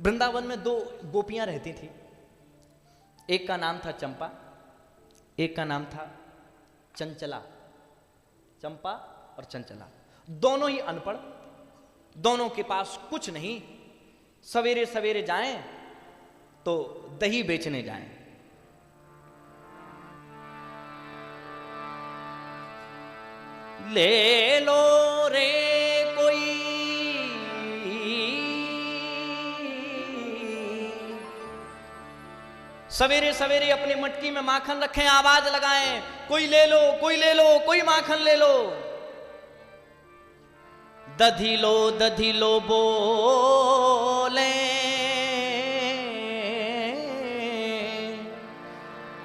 वृंदावन में दो गोपियां रहती थी। एक का नाम था चंपा, एक का नाम था चंचला। चंपा और चंचला दोनों ही अनपढ़, दोनों के पास कुछ नहीं। सवेरे सवेरे जाएं तो दही बेचने जाएं। ले लो रे कोई सवेरे सवेरे अपनी मटकी में माखन रखें, आवाज लगाएं, कोई ले लो, कोई ले लो, कोई माखन ले लो। दधी लो बोले,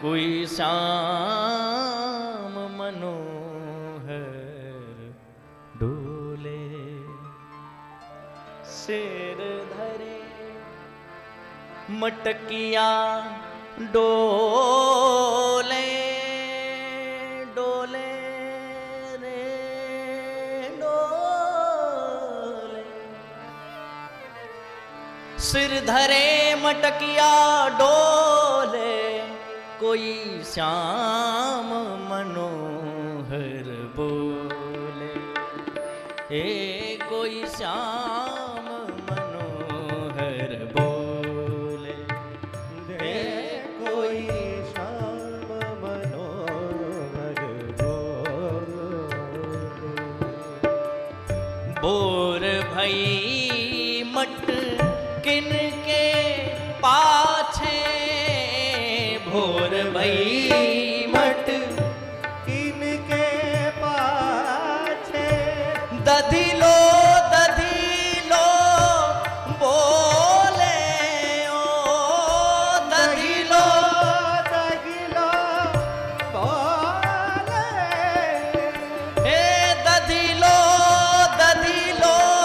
कोई श्याम मनोहर डोले। सिर धरे मटकिया डोले, डोले रे डोले। सिर धरे मटकिया डोले, कोई श्याम मनोहर बोले। ए कोई श्याम मनोहर बोले, दे कोई श्याम मनोहर बोले। बोर भई मट किन के पाछे, भोर भई मट इनके पाछे। दधी लो बोले, ओ दधी लो बोले। हे दधी लो बोले। दगिलो बोले।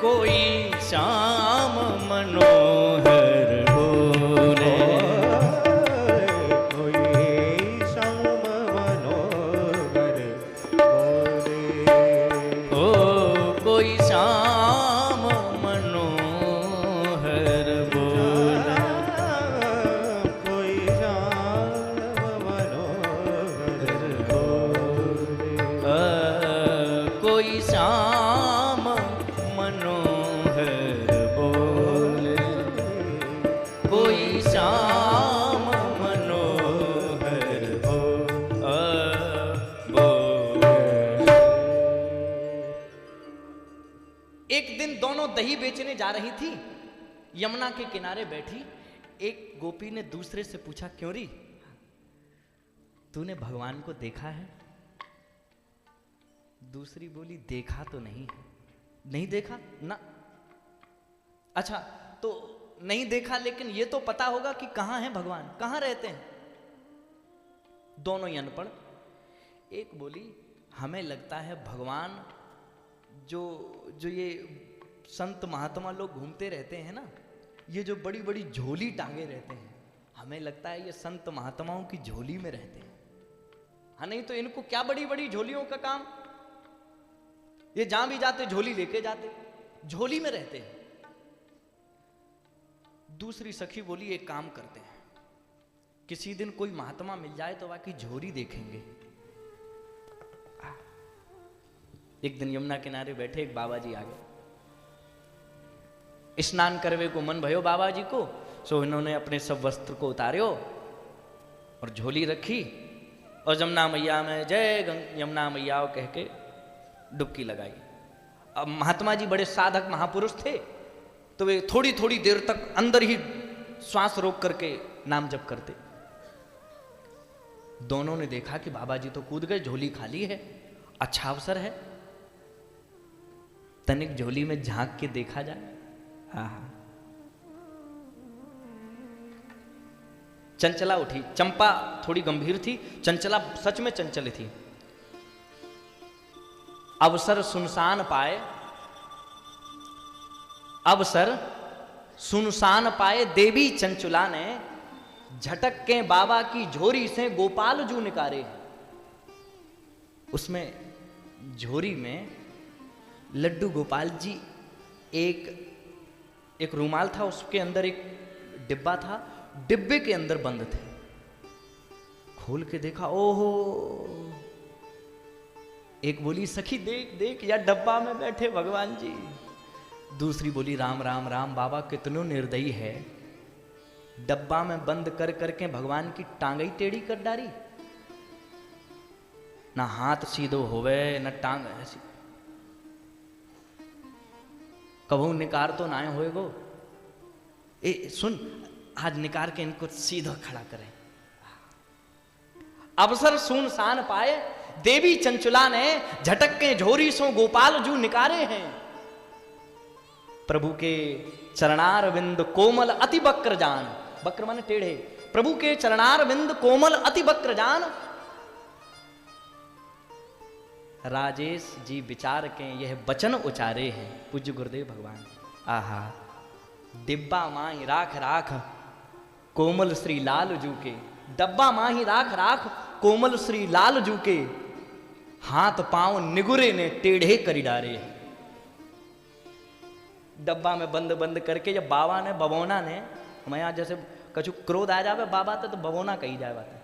कोई श्याम मनोहर बोले, कोई श्याम मनोहर बोले। ओ कोई श्याम मनोहर बोले। कोई श्याम मनोहर बोले। कोई श्याम मनोहर बोले, कोई श्याम मनोहर बोले। एक दिन दोनों दही बेचने जा रही थी, यमुना के किनारे बैठी। एक गोपी ने दूसरे से पूछा, क्यों री, तूने भगवान को देखा है? दूसरी बोली, देखा तो नहीं है। नहीं देखा ना? अच्छा, तो नहीं देखा, लेकिन ये तो पता होगा कि कहां है भगवान, कहां रहते हैं? दोनों ही अनपढ़। एक बोली, हमें लगता है भगवान जो ये संत महात्मा लोग घूमते रहते हैं ना, ये जो बड़ी बड़ी झोली टांगे रहते हैं, हमें लगता है ये संत महात्माओं की झोली में रहते हैं। हाँ, नहीं तो इनको क्या बड़ी बड़ी झोलियों का काम, ये जहां भी जाते झोली लेके जाते, झोली में रहते हैं। दूसरी सखी बोली, एक काम करते हैं, किसी दिन कोई महात्मा मिल जाए तो बाकी झोली देखेंगे। एक दिन यमुना किनारे बैठे एक बाबा जी आ गए। स्नान करवे को मन भयो बाबा जी को, सो इन्होंने अपने सब वस्त्र को उतार्यो और झोली रखी और यमुना मैया में जय यमुना मैया कह के डुबकी लगाई। अब महात्मा जी बड़े साधक महापुरुष थे, तो वे थोड़ी थोड़ी देर तक अंदर ही श्वास रोक करके नाम जप करते। दोनों ने देखा कि बाबा जी तो कूद गए, झोली खाली है, अच्छा अवसर है, तनिक झोली में झांक के देखा जाए। हाँ, चंचला उठी। चंपा थोड़ी गंभीर थी, चंचला सच में चंचल थी। अवसर सुनसान पाए, अवसर सुनसान पाए देवी चंचुला ने झटक के बाबा की झोरी से गोपाल जू निकारे। उसमें झोरी में लड्डू गोपाल जी, एक रूमाल था, उसके अंदर एक डिब्बा था, डिब्बे के अंदर बंद थे। खोल के देखा, ओहो, एक बोली सखी देख देख या डब्बा में बैठे भगवान जी। दूसरी बोली राम राम राम, बाबा कितनो निर्दयी है, डब्बा में बंद कर करके भगवान की टांगई टेढ़ी कर डारी, ना हाथ सीधो होवे न टांग ऐसी, कबू निकार तो ना होएगो। ए सुन, आज निकार के इनको सीधा खड़ा करें। अवसर सुनसान पाए देवी चंचुला ने झटक के झोरी सो गोपाल जू निकारे हैं। प्रभु के चरणार बिंद कोमल अति वक्र जान, वक्र माने टेढ़े, प्रभु के चरणार बिंद कोमल अति वक्र जान। राजेश जी विचार के यह वचन उचारे हैं पूज्य गुरुदेव भगवान। आहा, डिब्बा माही राख राख कोमल श्री लाल जू के, डब्बा माही राख राख कोमल श्री लाल जू के, हाथ पांव निगुरे ने टेढ़े करी डारे हैं। डब्बा में बंद बंद करके जब बाबा ने बबोना ने, हमें यहाँ जैसे कछु क्रोध आ जावे बाबा तो बबोना कही जाए बात,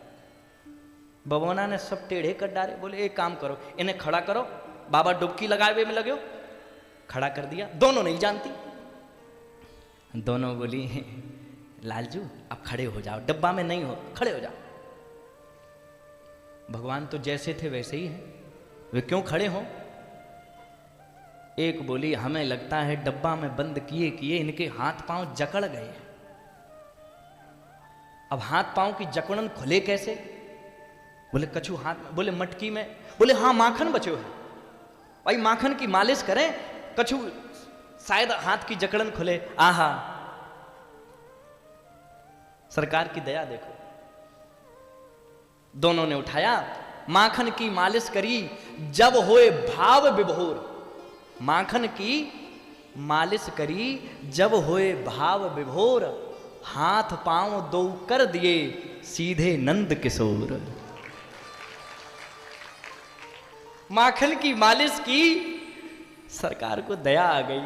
बबोना ने सब टेढ़े कर डाले। बोले एक काम करो, इन्हें खड़ा करो। बाबा डुबकी लगाए हुए में लगे हो, खड़ा कर दिया। दोनों नहीं जानती, दोनों बोली लालजू अब खड़े हो जाओ, डब्बा में नहीं हो, खड़े हो जाओ। भगवान तो जैसे थे वैसे ही हैं, वे क्यों खड़े हों? एक बोली हमें लगता है डब्बा में बंद किए किए इनके हाथ पांव जकड़ गए। अब हाथ पांव की जकड़न खुले कैसे? बोले कछु हाथ में, बोले मटकी में, बोले हाँ माखन बचो है भाई, माखन की मालिश करें, कछु शायद हाथ की जकड़न खुले। आहा, सरकार की दया देखो। दोनों ने उठाया, माखन की मालिश करी, जब होए भाव विभोर। माखन की मालिश करी, जब होए भाव विभोर, हाथ पांव दो कर दिए सीधे नंद किशोर। माखन की मालिश की, सरकार को दया आ गई,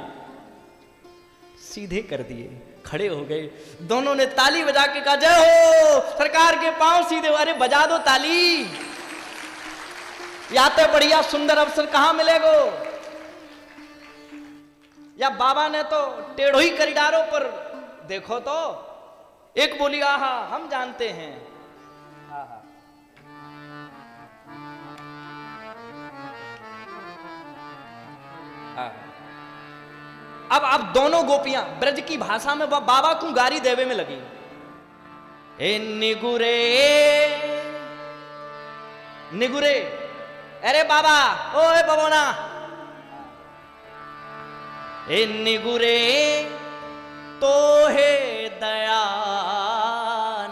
सीधे कर दिए, खड़े हो गए। दोनों ने ताली बजा के कहा जय हो, सरकार के पांव सीधे। अरे बजा दो ताली, या तो बढ़िया सुंदर अवसर कहां मिलेगो। या बाबा ने तो टेढ़ो ही करिडारों पर देखो तो। एक बोली आहा हम जानते हैं, आहा अब दोनों गोपियां ब्रज की भाषा में बाबा को गारी देवे में लगी। ए निगुरे निगुरे, अरे बाबा, ओए बबोना, ए निगुरे तो है दया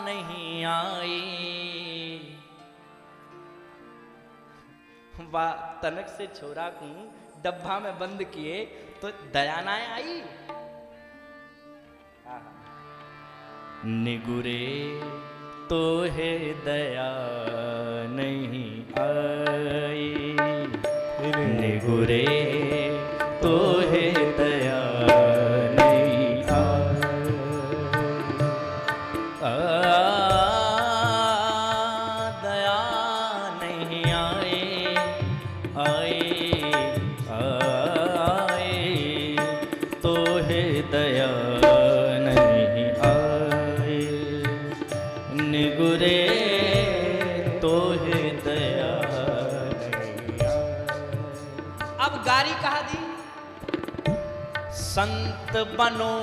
नहीं आई। वाह, तनक से छोरा को डब्बा में बंद किए तो दया ना आई। निगुरे तो है दया नहीं आई, निगुरे तो है दया नहीं दया नहीं आई तो है दया नहीं आई, निगुरे तो है दया नहीं आई। अब गारी कहा दी, संत बनो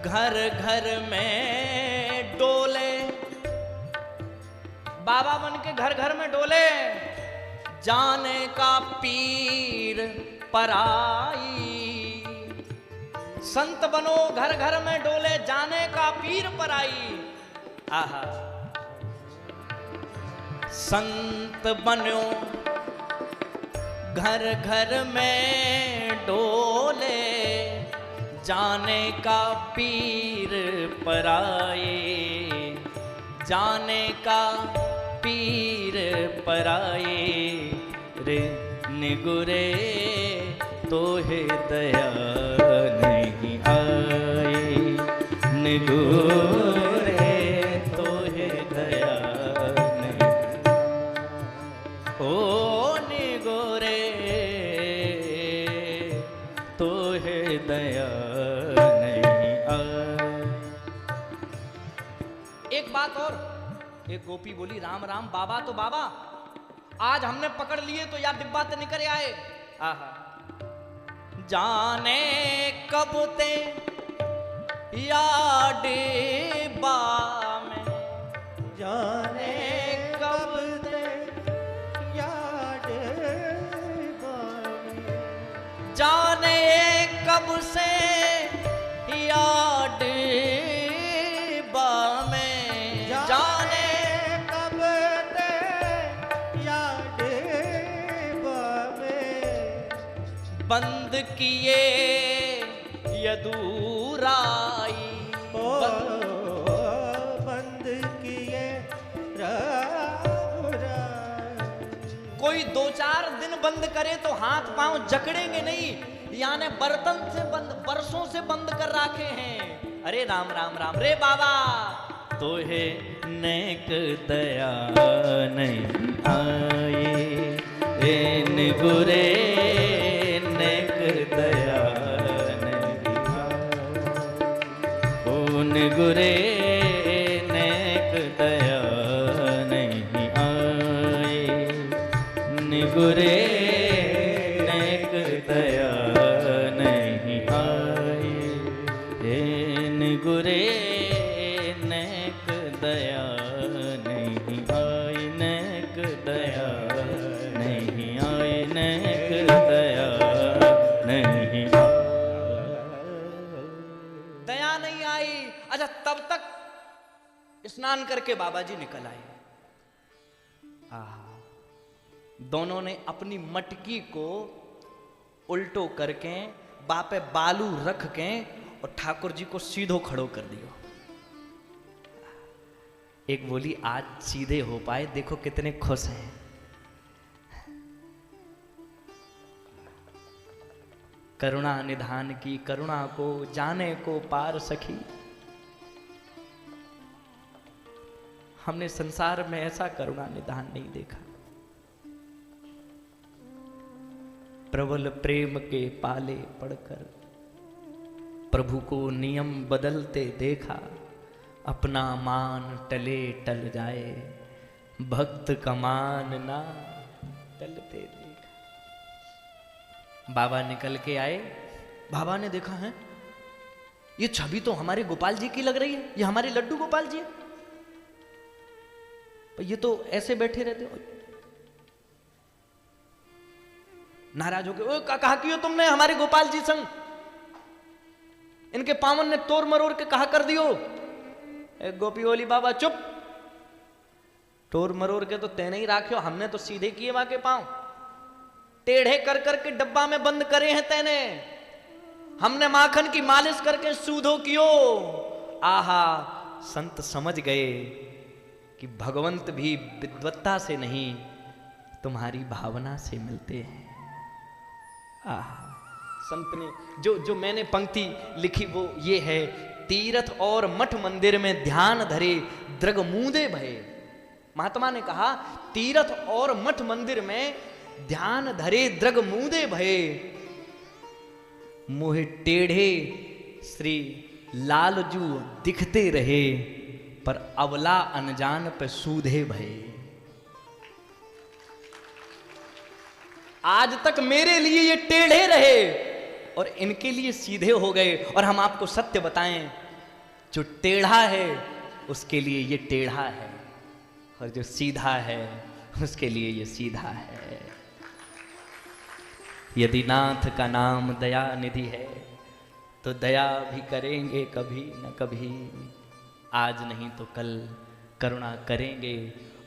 घर घर में डोले। बाबा बन के घर घर में डोले, जाने का पीर पराई। संत बनो घर घर में डोले, जाने का पीर पराई। आहा, संत बनो घर घर में डोले, जाने का पीर पराए, जाने का पीर पराए रे निगुरे तो है दया नहीं आए, निगुरे तो है दया नहीं, ओ निगुरे तो है दया नहीं आए। एक बात और, एक गोपी बोली राम राम बाबा तो बाबा, आज हमने पकड़ लिए तो यार डिब्बा ते निकल आए। आहा जाने कब ते या डिब्बा में, जाने कब ते याद बामे, जाने कब से याद में, जाने कब ते याद बामे, बंद किए यदुराई, ओ बंद किए राम। कोई 2-4 दिन बंद करे तो हाथ पांव जकड़ेंगे नहीं, यानी बर्तन से बंद, बरसों से बंद कर रखे हैं। अरे राम राम राम रे बाबा तो है नेक दया नहीं आए, इन गुरे नेक दया नहीं आए, उन गुरे नेक दया नहीं आए, निगुरे नेक दया नहीं आए, हे निगुरे नेक दया नहीं आए, नेक दया नहीं आए, नेक दया नहीं आए, दया नहीं आई। अच्छा तब तक स्नान करके बाबा जी निकल आए। आहा दोनों ने अपनी मटकी को उल्टो करके बापे बालू रख के और ठाकुर जी को सीधो खड़ो कर दियो। एक बोली आज सीधे हो पाए, देखो कितने खुश हैं। करुणा निधान की, करुणा को जाने को पार सखी, हमने संसार में ऐसा करुणा निधान नहीं देखा। प्रबल प्रेम के पाले पड़कर प्रभु को नियम बदलते देखा, अपना मान टले टल जाए, भक्त का मान ना टलते देखा। बाबा निकल के आए, बाबा ने देखा है ये छवि तो हमारे गोपाल जी की लग रही है, ये हमारे लड्डू गोपाल जी है, पर ये तो ऐसे बैठे रहते। नाराज हो गए, कहा कियो तुमने हमारे गोपाल जी संग, इनके पावन ने तोड़ मरोड़ के कहा कर दियो। एक गोपी बोली बाबा चुप, तोड़ मरोड़ के तो तैने ही राख्यो, हमने तो सीधे किए वहां के पांव, टेढ़े कर करके डब्बा में बंद करे हैं तैने, हमने माखन की मालिश करके सूधो कियो। आहा संत समझ गए कि भगवंत भी विद्वत्ता से नहीं तुम्हारी भावना से मिलते हैं। संत ने जो मैंने पंक्ति लिखी वो ये है, तीर्थ और मठ मंदिर में ध्यान धरे द्रग मूंदे भये। महात्मा ने कहा तीर्थ और मठ मंदिर में ध्यान धरे द्रग मूंदे भये, मोहे टेढ़े श्री लालजू दिखते रहे, पर अवला अनजान पे सूधे भये। आज तक मेरे लिए ये टेढ़े रहे और इनके लिए सीधे हो गए, और हम आपको सत्य बताएं, जो टेढ़ा है उसके लिए ये टेढ़ा है, और जो सीधा है उसके लिए ये सीधा है। यदि नाथ का नाम दया निधि है तो दया भी करेंगे कभी न कभी, आज नहीं तो कल करुणा करेंगे,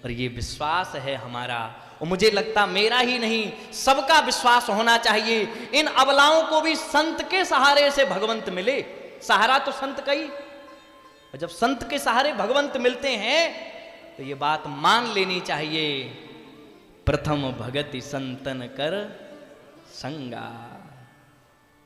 और ये विश्वास है हमारा और मुझे लगता मेरा ही नहीं सबका विश्वास होना चाहिए, इन अबलाओं को भी संत के सहारे से भगवंत मिले। सहारा तो संत का ही, और जब संत के सहारे भगवंत मिलते हैं तो ये बात मान लेनी चाहिए, प्रथम भगति संतन कर संगा।